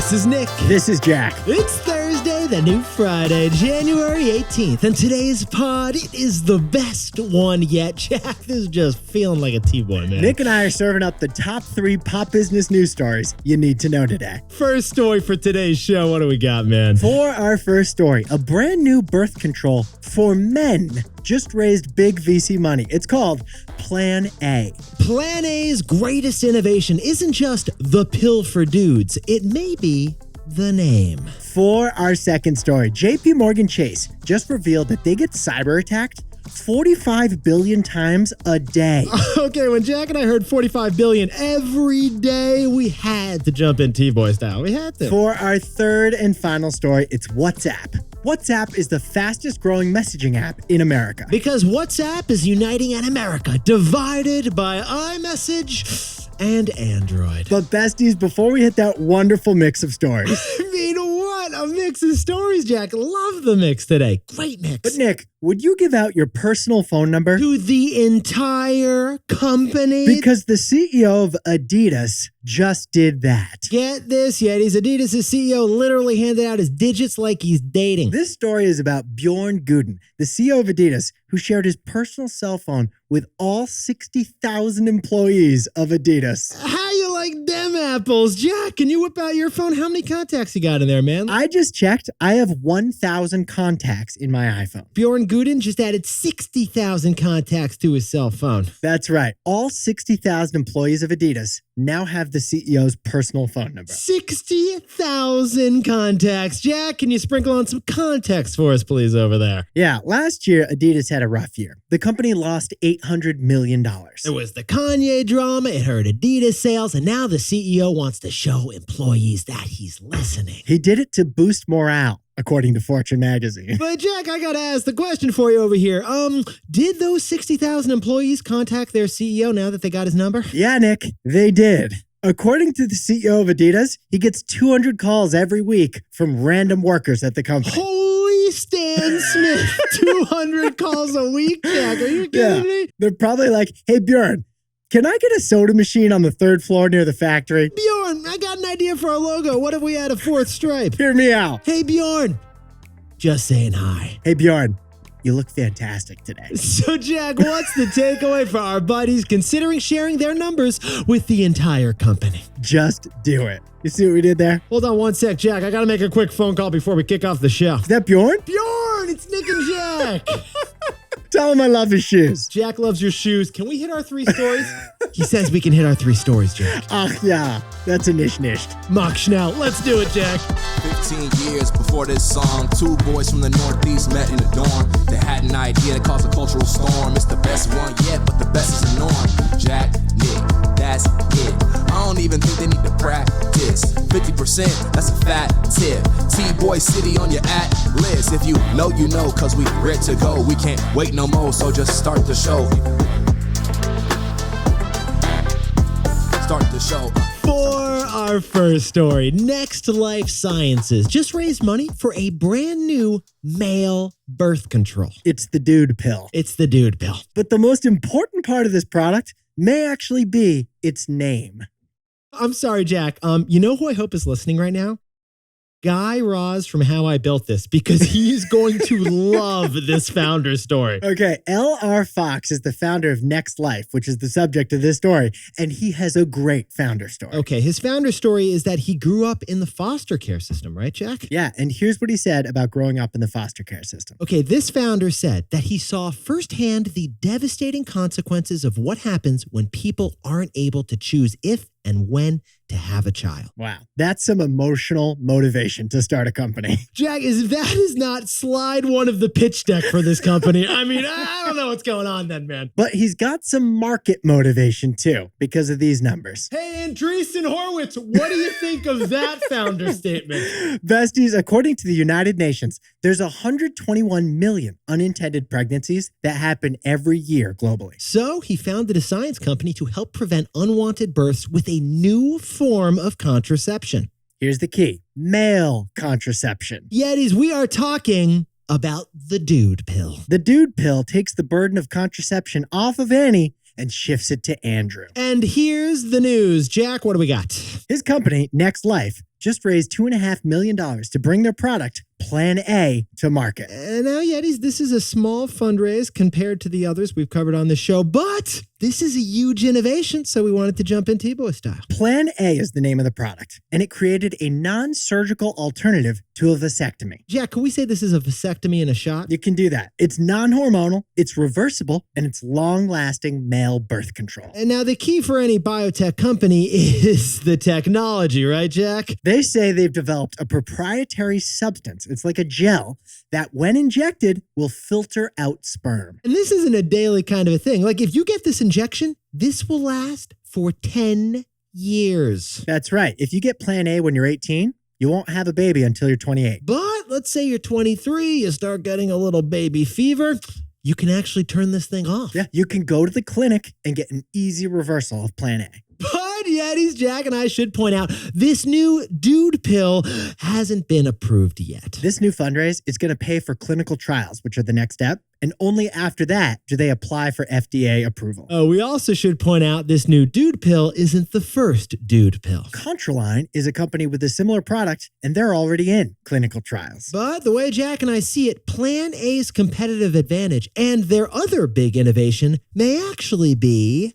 This is Nick. This is Jack. It's Thursday, the new Friday, January 18th. And today's pod, it is the best one yet. Jack, this is just feeling like a T-boy, man. Nick and I are serving up the top 3 pop business news stories you need to know today. First story for today's show. What do we got, man? For our first story, a brand new birth control for men just raised big VC money. It's called Plan A. Plan A's greatest innovation isn't just the pill for dudes. It may be the name. For our second story, JPMorgan Chase just revealed that they get cyberattacked 45 billion times a day. Okay, when Jack and I heard 45 billion every day, we had to jump in T-boy style. We had to. For our third and final story, it's WhatsApp. WhatsApp is the fastest growing messaging app in America. Because WhatsApp is uniting an America divided by iMessage and Android. But besties, before we hit that wonderful mix of stories. I mean, what a mix of stories, Jack. Love the mix today. Great mix. But Nick, would you give out your personal phone number? To the entire company? Because the CEO of Adidas just did that. Get this, Yetis. Adidas CEO literally handed out his digits like he's dating. This story is about Bjorn Guden, the CEO of Adidas, who shared his personal cell phone with all 60,000 employees of Adidas. How you like them apples? Jack, can you whip out your phone? How many contacts you got in there, man? I just checked. I have 1,000 contacts in my iPhone. Bjorn Guden just added 60,000 contacts to his cell phone. That's right. All 60,000 employees of Adidas now have the CEO's personal phone number. 60,000 contacts. Jack, can you sprinkle on some context for us, please, over there? Yeah, last year, Adidas had a rough year. The company lost $800 million. There was the Kanye drama, it hurt Adidas sales, and now the CEO wants to show employees that he's listening. He did it to boost morale, according to Fortune magazine. But Jack, I gotta ask the question for you over here. Did those 60,000 employees contact their CEO now that they got his number? Yeah, Nick, they did. According to the CEO of Adidas, he gets 200 calls every week from random workers at the company. Holy Stan Smith, 200 calls a week, Jack. Are you kidding me? They're probably like, hey, Bjorn, can I get a soda machine on the 3rd floor near the factory? Bjorn, I got an idea for our logo. What if we had a 4th stripe? Hear me out. Hey, Bjorn. Just saying hi. Hey, Bjorn, you look fantastic today. So, Jack, what's the takeaway for our buddies considering sharing their numbers with the entire company? Just do it. You see what we did there? Hold on one sec, Jack. I gotta make a quick phone call before we kick off the show. Is that Bjorn? Bjorn, it's Nick and Jack. Tell him I love his shoes. Jack loves your shoes. Can we hit our 3 stories? He says we can hit our 3 stories, Jack. Ach, yeah. That's a nish-nished. Mach schnell. Let's do it, Jack. 15 years before this song, 2 boys from the Northeast met in the dorm. They had an idea that caused a cultural storm. It's the best one yet, but the best is the norm. Jack, Nick, that's it. I don't even think they need to practice. 50%, that's a fat tip. T-Boy City on your at list. If you know, you know, cause we ready to go. We can't wait no more, so just start the show. Start the show. For our first story, NextLife Sciences just raised money for a brand new male birth control. It's the dude pill. It's the dude pill. But the most important part of this product may actually be its name. I'm sorry, Jack. You know who I hope is listening right now? Guy Raz from How I Built This, because he's going to love this founder story. Okay, L.R. Fox is the founder of NextLife, which is the subject of this story, and he has a great founder story. Okay, his founder story is that he grew up in the foster care system, right, Jack? Yeah, and here's what he said about growing up in the foster care system. Okay, this founder said that he saw firsthand the devastating consequences of what happens when people aren't able to choose if and when to have a child. Wow, that's some emotional motivation to start a company. Jack, that is not slide one of the pitch deck for this company. I mean, I don't know what's going on then, man. But he's got some market motivation too, because of these numbers. Hey, Andreessen Horowitz, what do you think of that founder statement? Besties, according to the United Nations, there's 121 million unintended pregnancies that happen every year globally. So he founded a science company to help prevent unwanted births with a new form of contraception. Here's the key: male contraception. Yetis, we are talking about the dude pill. The dude pill takes the burden of contraception off of Annie and shifts it to Andrew. And here's the news. Jack, what do we got? His company, NextLife, just raised $2.5 million to bring their product, Plan A, to market. And now, Yetis, this is a small fundraise compared to the others we've covered on the show, but this is a huge innovation, so we wanted to jump in T-Boy style. Plan A is the name of the product, and it created a non-surgical alternative to a vasectomy. Jack, can we say this is a vasectomy in a shot? You can do that. It's non-hormonal, it's reversible, and it's long-lasting male birth control. And now the key for any biotech company is the technology, right, Jack? They say they've developed a proprietary substance. It's like a gel that, when injected, will filter out sperm. And this isn't a daily kind of a thing. Like, if you get this injection, this will last for 10 years. That's right. If you get Plan A when you're 18, you won't have a baby until you're 28. But let's say you're 23, you start getting a little baby fever. You can actually turn this thing off. Yeah, you can go to the clinic and get an easy reversal of Plan A. But Yetis, Jack and I should point out, this new dude pill hasn't been approved yet. This new fundraise is going to pay for clinical trials, which are the next step. And only after that do they apply for FDA approval. Oh, we also should point out this new dude pill isn't the first dude pill. Contraline is a company with a similar product, and they're already in clinical trials. But the way Jack and I see it, Plan A's competitive advantage and their other big innovation may actually be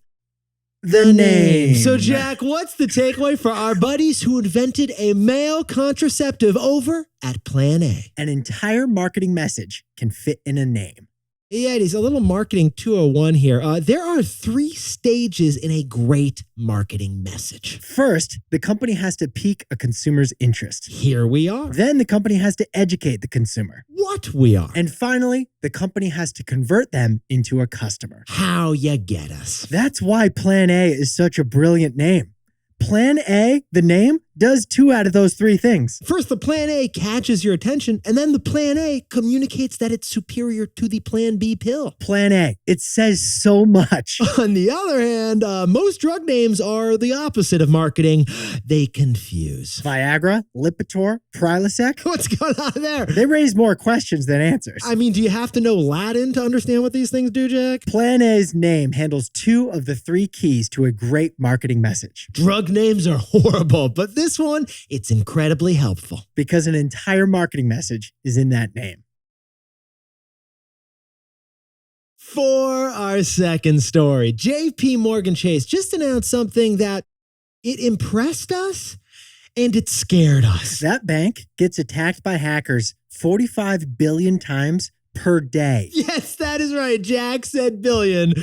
the name. So, Jack, what's the takeaway for our buddies who invented a male contraceptive over at Plan A? An entire marketing message can fit in a name. Yeah, it is a little marketing 201 here. There are 3 stages in a great marketing message. First, the company has to pique a consumer's interest. Here we are. Then the company has to educate the consumer. What we are. And finally, the company has to convert them into a customer. How you get us. That's why Plan A is such a brilliant name. Plan A, the name, does 2 out of those 3 things. First, the Plan A catches your attention, and then the Plan A communicates that it's superior to the Plan B pill. Plan A, it says so much. On the other hand, most drug names are the opposite of marketing. They confuse. Viagra, Lipitor, Prilosec. What's going on there? They raise more questions than answers. I mean, do you have to know Latin to understand what these things do, Jack? Plan A's name handles 2 of the 3 keys to a great marketing message. Drug names are horrible, but this one, it's incredibly helpful. Because an entire marketing message is in that name. For our second story, JPMorgan Chase just announced something that it impressed us and it scared us. That bank gets attacked by hackers 45 billion times per day. Yes, that is right. Jack said billion,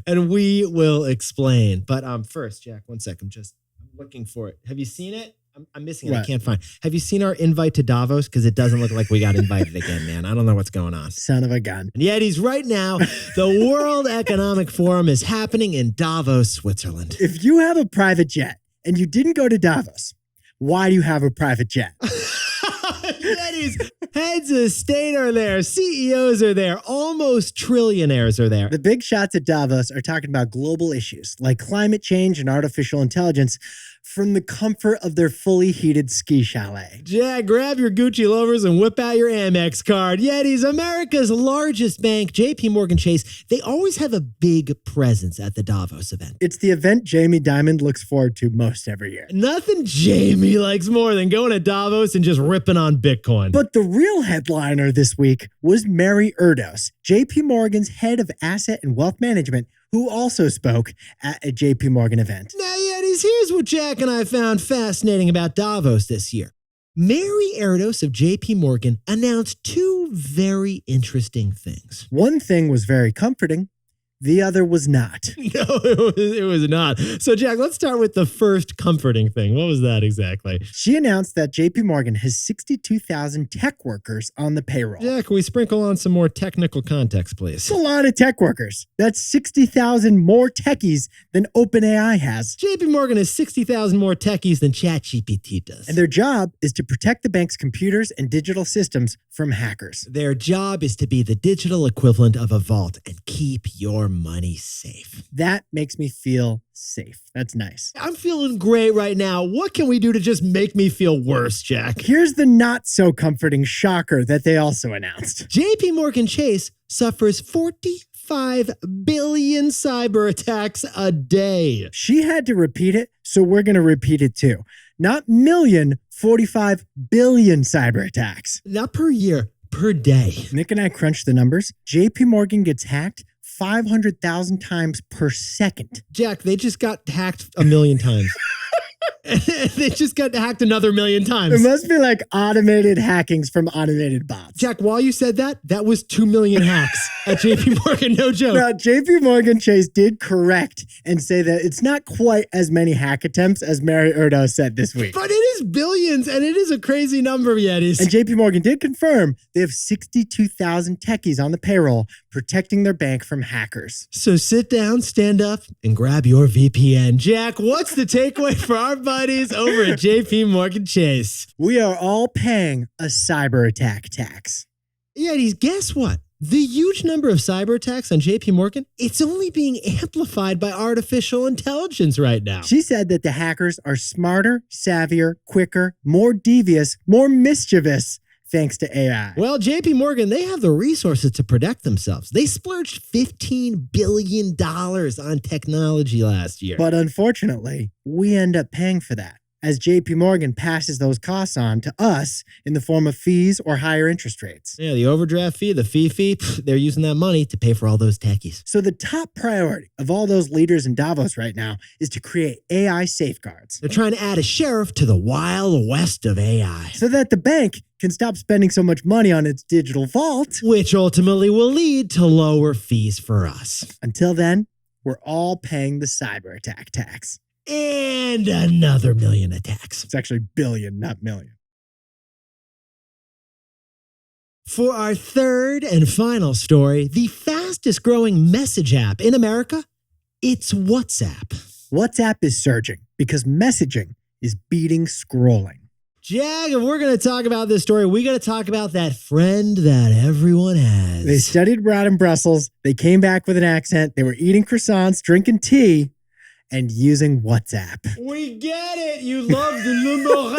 and we will explain. But first, Jack, one second. I'm looking for it. Have you seen it? I'm missing it. What? I can't find. Have you seen our invite to Davos? Because it doesn't look like we got invited again, man. I don't know what's going on. Son of a gun. And yet he's right now. The World Economic Forum is happening in Davos, Switzerland. If you have a private jet and you didn't go to Davos, why do you have a private jet? Yetis, heads of state are there, CEOs are there, almost trillionaires are there. The big shots at Davos are talking about global issues like climate change and artificial intelligence from the comfort of their fully heated ski chalet. Jack, grab your Gucci loafers and whip out your Amex card. Yetis, America's largest bank, JPMorgan Chase, they always have a big presence at the Davos event. It's the event Jamie Dimon looks forward to most every year. Nothing Jamie likes more than going to Davos and just ripping on Bitcoin. But the real headliner this week was Mary Erdos, JPMorgan's head of asset and wealth management, who also spoke at a JPMorgan event. Now, Yetis, here's what Jack and I found fascinating about Davos this year. Mary Erdos of JPMorgan announced 2 very interesting things. One thing was very comforting. The other was not. No, it was not. So, Jack, let's start with the first comforting thing. What was that exactly? She announced that JPMorgan has 62,000 tech workers on the payroll. Jack, can we sprinkle on some more technical context, please? It's a lot of tech workers. That's 60,000 more techies than OpenAI has. JPMorgan has 60,000 more techies than ChatGPT does. And their job is to protect the bank's computers and digital systems from hackers. Their job is to be the digital equivalent of a vault and keep your money safe. That makes me feel safe. That's nice. I'm feeling great right now. What can we do to just make me feel worse, Jack? Here's the not so comforting shocker that they also announced. JPMorgan Chase suffers 45 billion cyber attacks a day. She had to repeat it so we're going to repeat it too. Not million, 45 billion cyber attacks. Not per year, per day. Nick and I crunched the numbers. JPMorgan gets hacked 500,000 times per second. Jack, they just got hacked a million times. They just got hacked another million times. It must be like automated hackings from automated bots. Jack, while you said that, that was 2 million hacks at JPMorgan, no joke. Now, JPMorgan Chase did correct and say that it's not quite as many hack attempts as Mary Erdoes said this week. But it is billions, and it is a crazy number, Yetis. And JPMorgan did confirm they have 62,000 techies on the payroll protecting their bank from hackers. So sit down, stand up, and grab your VPN. Jack, what's the takeaway for our buddies over at JPMorgan Chase? We are all paying a cyberattack tax. Yetis, guess what? The huge number of cyber attacks on JPMorgan, it's only being amplified by artificial intelligence right now. She said that the hackers are smarter, savvier, quicker, more devious, more mischievous, thanks to AI. Well, JPMorgan, they have the resources to protect themselves. They splurged $15 billion on technology last year. But unfortunately, we end up paying for that, as JPMorgan passes those costs on to us in the form of fees or higher interest rates. Yeah, the overdraft fee, the fee, they're using that money to pay for all those techies. So the top priority of all those leaders in Davos right now is to create AI safeguards. They're trying to add a sheriff to the wild west of AI. So that the bank can stop spending so much money on its digital vault. Which ultimately will lead to lower fees for us. Until then, we're all paying the cyberattack tax. And another million attacks. It's actually billion, not million. For our third and final story, the fastest growing message app in America, it's WhatsApp. WhatsApp is surging because messaging is beating scrolling. Jack, if we're going to talk about this story, we got to talk about that friend that everyone has. They studied abroad in Brussels. They came back with an accent. They were eating croissants, drinking tea, and using WhatsApp. We get it. You love the numero.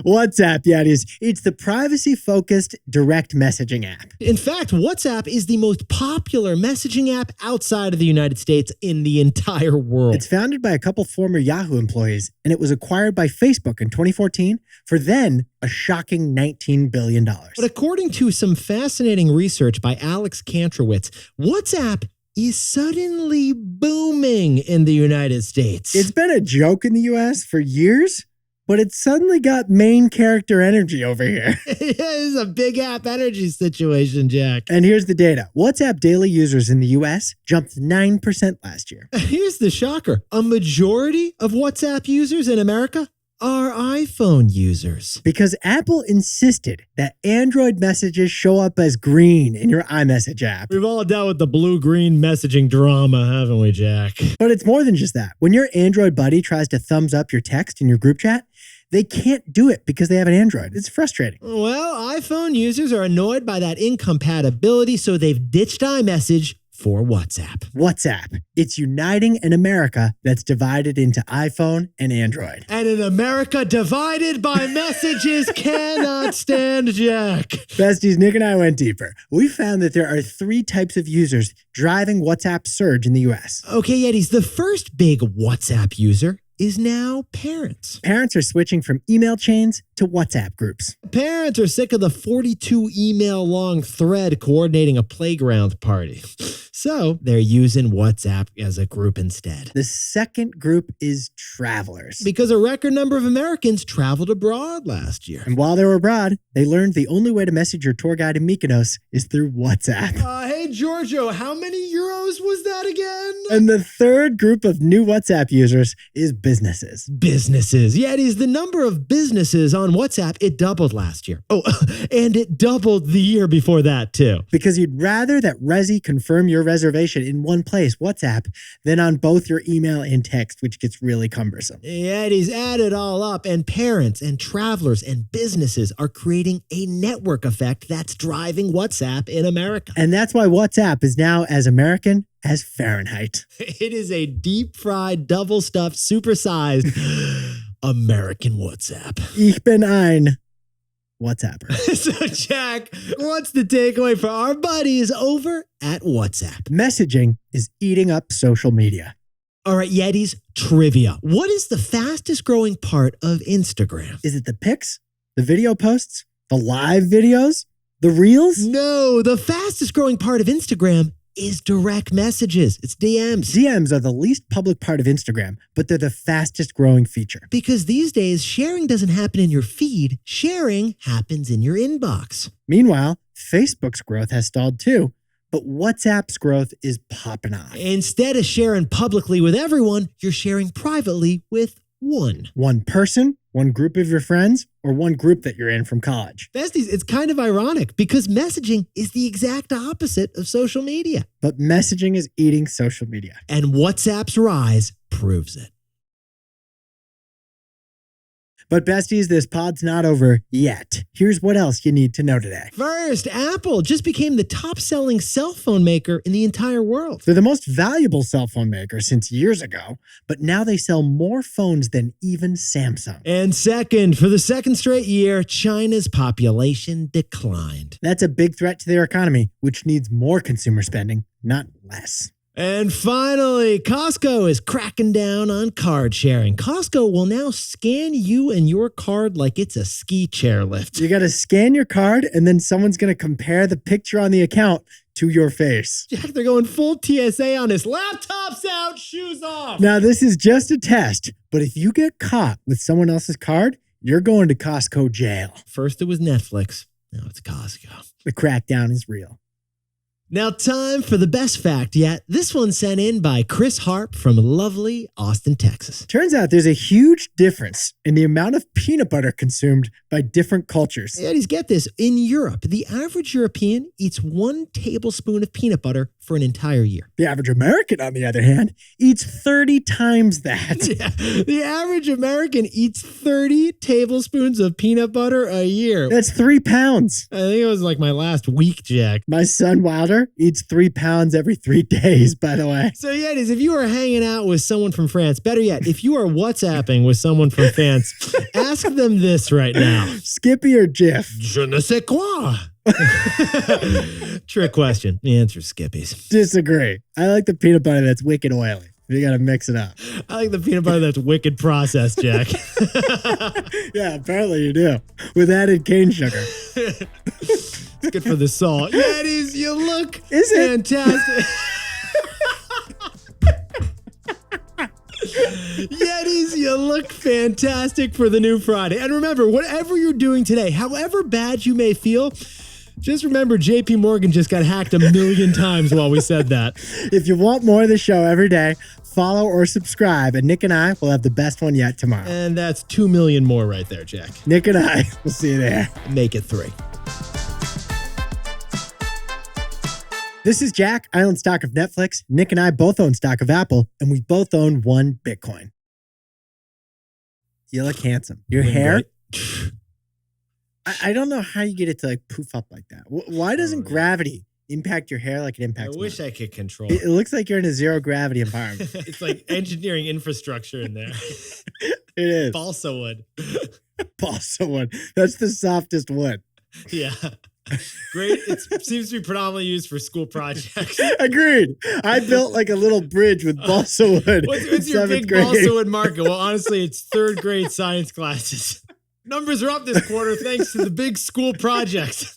WhatsApp, yeah, it is. It's the privacy-focused direct messaging app. In fact, WhatsApp is the most popular messaging app outside of the United States in the entire world. It's founded by a couple former Yahoo employees, and it was acquired by Facebook in 2014 for then a shocking $19 billion. But according to some fascinating research by Alex Kantrowitz, WhatsApp is suddenly booming in the United States. It's been a joke in the US for years, but it's suddenly got main character energy over here. It is a big app energy situation, Jack. And here's the data. WhatsApp daily users in the US jumped 9% last year. Here's the shocker. A majority of WhatsApp users in America are iPhone users. Because Apple insisted that Android messages show up as green in your iMessage app. We've all dealt with the blue-green messaging drama, haven't we, Jack? But it's more than just that. When your Android buddy tries to thumbs up your text in your group chat, they can't do it because they have an Android. It's frustrating. Well, iPhone users are annoyed by that incompatibility, so they've ditched iMessage for WhatsApp. WhatsApp. It's uniting an America that's divided into iPhone and Android. And an America divided by messages cannot stand, Jack. Besties, Nick and I went deeper. We found that there are 3 types of users driving WhatsApp's surge in the US. Okay, Yetis, the first big WhatsApp user is now parents. Parents are switching from email chains to WhatsApp groups. Parents are sick of the 42 email long thread coordinating a playground party. So they're using WhatsApp as a group instead. The second group is travelers. Because a record number of Americans traveled abroad last year. And while they were abroad, they learned the only way to message your tour guide in Mykonos is through WhatsApp. Hey, Giorgio, how many euros was that again? And the third group of new WhatsApp users is businesses. Businesses. Yeah, it is the number of businesses on WhatsApp. It doubled last year. Oh, and it doubled the year before that, too. Because you'd rather that Resi confirm your reservation in one place, WhatsApp, than on both your email and text, which gets really cumbersome. Yeah, it is added all up, and parents and travelers and businesses are creating a network effect that's driving WhatsApp in America. And that's why WhatsApp is now as American as Fahrenheit. It is a deep-fried, double-stuffed, supersized American WhatsApp. Ich bin ein WhatsApper. So, Jack, what's the takeaway for our buddies over at WhatsApp? Messaging is eating up social media. All right, Yetis, trivia. What is the fastest growing part of Instagram? Is it the pics, the video posts, the live videos, the reels? No, the fastest growing part of Instagram is direct messages. It's DMs. DMs are the least public part of Instagram, but they're the fastest growing feature. Because these days, sharing doesn't happen in your feed. Sharing happens in your inbox. Meanwhile, Facebook's growth has stalled too, but WhatsApp's growth is popping off. Instead of sharing publicly with everyone, you're sharing privately with one. One person, one group of your friends, or one group that you're in from college. Besties, it's kind of ironic because messaging is the exact opposite of social media. But messaging is eating social media. And WhatsApp's rise proves it. But besties, this pod's not over yet. Here's what else you need to know today. First, Apple just became the top-selling cell phone maker in the entire world. They're the most valuable cell phone maker since years ago, but now they sell more phones than even Samsung. And second, for the second straight year, China's population declined. That's a big threat to their economy, which needs more consumer spending, not less. And finally, Costco is cracking down on card sharing. Costco will now scan you and your card like it's a ski chairlift. You got to scan your card, and then someone's going to compare the picture on the account to your face. Jack, they're going full TSA on this. Laptops out, shoes off. Now, this is just a test, but if you get caught with someone else's card, you're going to Costco jail. First it was Netflix, now it's Costco. The crackdown is real. Now time for the best fact yet. This one sent in by Chris Harp from lovely Austin, Texas. Turns out there's a huge difference in the amount of peanut butter consumed by different cultures. Ladies, get this. In Europe, the average European eats 1 tablespoon of peanut butter for an entire year. The average American, on the other hand, eats 30 times that. Yeah, the average American eats 30 tablespoons of peanut butter a year. That's 3 pounds. I think it was like my last week, Jack. My son Wilder eats 3 pounds every 3 days, by the way. So, Yetis, if you are hanging out with someone from France, better yet, if you are WhatsApping with someone from France, ask them this right now. Skippy or Jif? Je ne sais quoi. Trick question. The answer is Skippies. Disagree. I like the peanut butter that's wicked oily. You got to mix it up. I like the peanut butter that's wicked processed, Jack. Yeah, apparently you do. With added cane sugar. It's good for the salt. Yetis, you look fantastic. Yetis, you look fantastic for the new Friday. And remember, whatever you're doing today, however bad you may feel, just remember JPMorgan just got hacked 1 million times while we said that. If you want more of the show every day, follow or subscribe, and Nick and I will have the best one yet tomorrow. And that's 2 million more right there, Jack. Nick and I will see you there. Make it 3. This is Jack. I own stock of Netflix. Nick and I both own stock of Apple, and we both own 1 Bitcoin. You look handsome. Your hair... I don't know how you get it to like poof up like that. Why doesn't gravity impact your hair like it impacts I wish mine? I could control It looks like you're in a zero gravity environment. It's like engineering infrastructure in there. It is. Balsa wood. Balsa wood. That's the softest wood. Yeah. Great. It seems to be predominantly used for school projects. Agreed. I built like a little bridge with balsa wood. What's your big balsa wood market? Well, honestly, it's 3rd grade science classes. Numbers are up this quarter thanks to the big school projects.